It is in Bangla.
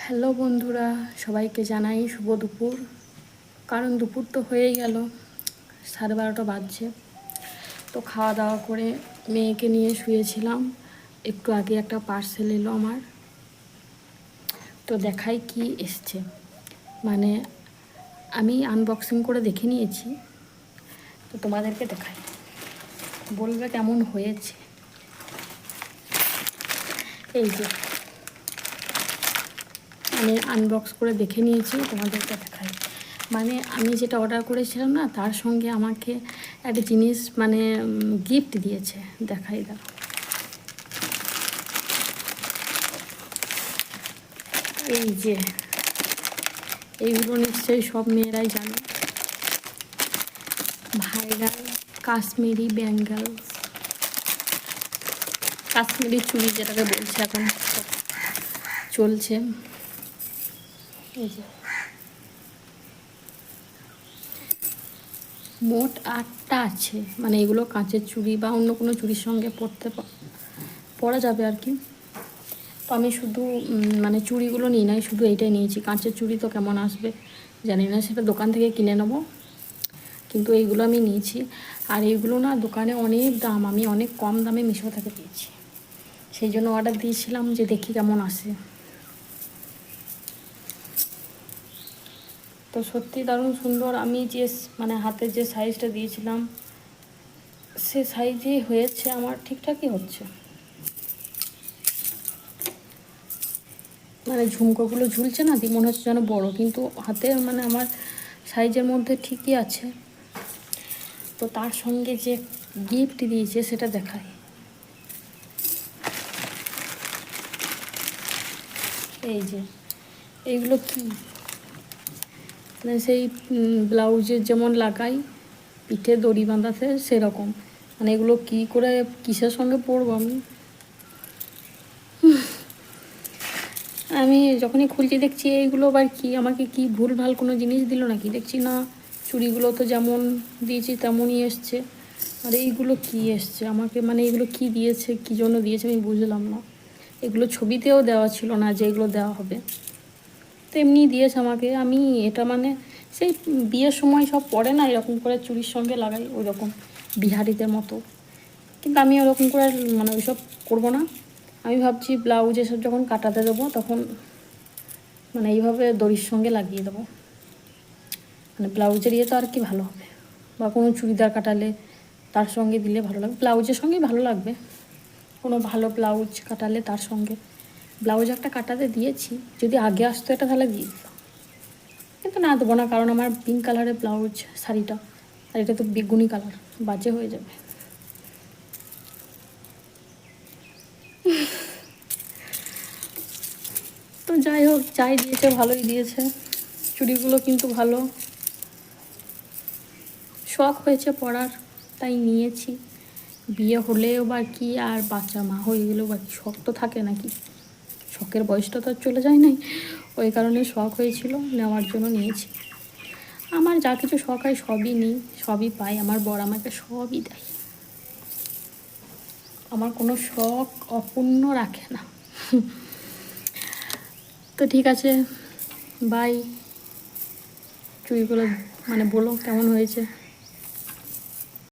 হ্যালো বন্ধুরা, সবাইকে জানাই শুভ দুপুর। কারণ দুপুর তো হয়েই গেল, 12:30 বাজছে। তো খাওয়া দাওয়া করে মেয়েকে নিয়ে শুয়েছিলাম। একটু আগে একটা পার্সেল এলো আমার। তো দেখাই কি এসছে, মানে আমি আনবক্সিং করে দেখে নিয়েছি, তো তোমাদেরকে দেখাই, বলবে কেমন হয়েছে। এই যে আমি আনবক্স করে দেখে নিয়েছি, তোমাদেরকে দেখাই। মানে আমি যেটা অর্ডার করেছিলাম না, তার সঙ্গে আমাকে একটা জিনিস মানে গিফট দিয়েছে। দেখাই দাও। এই যে এইগুলো নিশ্চয়ই সব মেয়েরাই জানে, ভাইরাল কাশ্মীরি ব্যাঙ্গেল, কাশ্মীরি চুড়ি যেটাকে বলছে এখন চলছে। এই যে মোট 8টা আছে, মানে এগুলো কাঁচের চুড়ি বা অন্য কোনো চুড়ির সঙ্গে পরা যাবে আর কি। তো আমি শুধু মানে চুড়িগুলো নিই নাই, শুধু এইটাই নিয়েছি। কাঁচের চুড়ি তো কেমন আসবে জানি না, সেটা দোকান থেকে কিনে নেবো, কিন্তু এইগুলো আমি নিয়েছি। আর এইগুলো না দোকানে অনেক দাম, আমি অনেক কম দামে মিশো থেকে পেয়েছি, সেই জন্য অর্ডার দিয়েছিলাম যে দেখি কেমন আসে। তো সত্যি দারুণ সুন্দর। আমি যে মানে হাতের যে সাইজটা দিয়েছিলাম সে সাইজেই হয়েছে, আমার ঠিকঠাকই হচ্ছে। মানে ঝুমকোগুলো ঝুলছে না, মনে হচ্ছে যেন বড়, কিন্তু হাতে মানে আমার সাইজের মধ্যে ঠিকই আছে। তো তার সঙ্গে যে গিফট দিয়েছে সেটা দেখাই। এই যে এইগুলো কি, মানে সেই ব্লাউজের যেমন লাগাই পিঠে দড়ি বাঁধাতে সেরকম। মানে এগুলো কি করে কিসের সঙ্গে পরবো আমি যখনই খুলছি দেখছি এইগুলো আবার কি, আমাকে কি ভুলভাল কোনো জিনিস দিল নাকি, দেখছি না চুড়িগুলো তো যেমন দিয়েছি তেমনই এসছে। আর এইগুলো কি এসছে আমাকে, মানে এগুলো কি দিয়েছে, কি জন্য দিয়েছে আমি বুঝলাম না। এগুলো ছবিতেও দেওয়া ছিল না যে এগুলো দেওয়া হবে, তো এমনি দিয়েছে আমাকে। আমি এটা মানে সেই বিয়ের সময় সব পরে না এরকম করে চুড়ির সঙ্গে লাগাই, ওই রকম বিহারিদের মতো, কিন্তু আমি ওরকম করে মানে ওইসব করবো না। আমি ভাবছি ব্লাউজ এসব যখন কাটাতে দেবো তখন মানে এইভাবে দড়ির সঙ্গে লাগিয়ে দেবো, মানে ব্লাউজের ইয়ে তো আর কি ভালো হবে, বা কোনো চুড়িদার কাটালে তার সঙ্গে দিলে ভালো লাগবে, ব্লাউজের সঙ্গেই ভালো লাগবে। কোনো ভালো ব্লাউজ কাটালে তার সঙ্গে, ব্লাউজ একটা কাটাতে দিয়েছি, যদি আগে আসতো এটা তাহলে দিয়ে দিতাম, কিন্তু না দেবো না, কারণ আমার পিঙ্ক কালারের ব্লাউজ শাড়িটা, আর এটা তো বেগুনি কালার, বাজে হয়ে যাবে। তো যাই হোক, যাই দিয়েছে ভালোই দিয়েছে। চুড়িগুলো কিন্তু ভালো, শখ হয়েছে পরার তাই নিয়েছি। বিয়ে হলেও বা কি, আর বাচ্চা মা হয়ে গেলেও বা কি, শখ তো থাকে নাকি, শখের বয়সটা তো আর চলে যায় নাই, ওই কারণে শখ হয়েছিল, নেওয়ার জন্য নিয়েছি। আমার যা কিছু শখ হয় সবই নিই, সবই পাই, আমার বর আমাকে সবই দেয়, আমার কোনো শখ অপূর্ণ রাখে না। তো ঠিক আছে, বাই। চুড়িগুলো মানে বলো কেমন হয়েছে।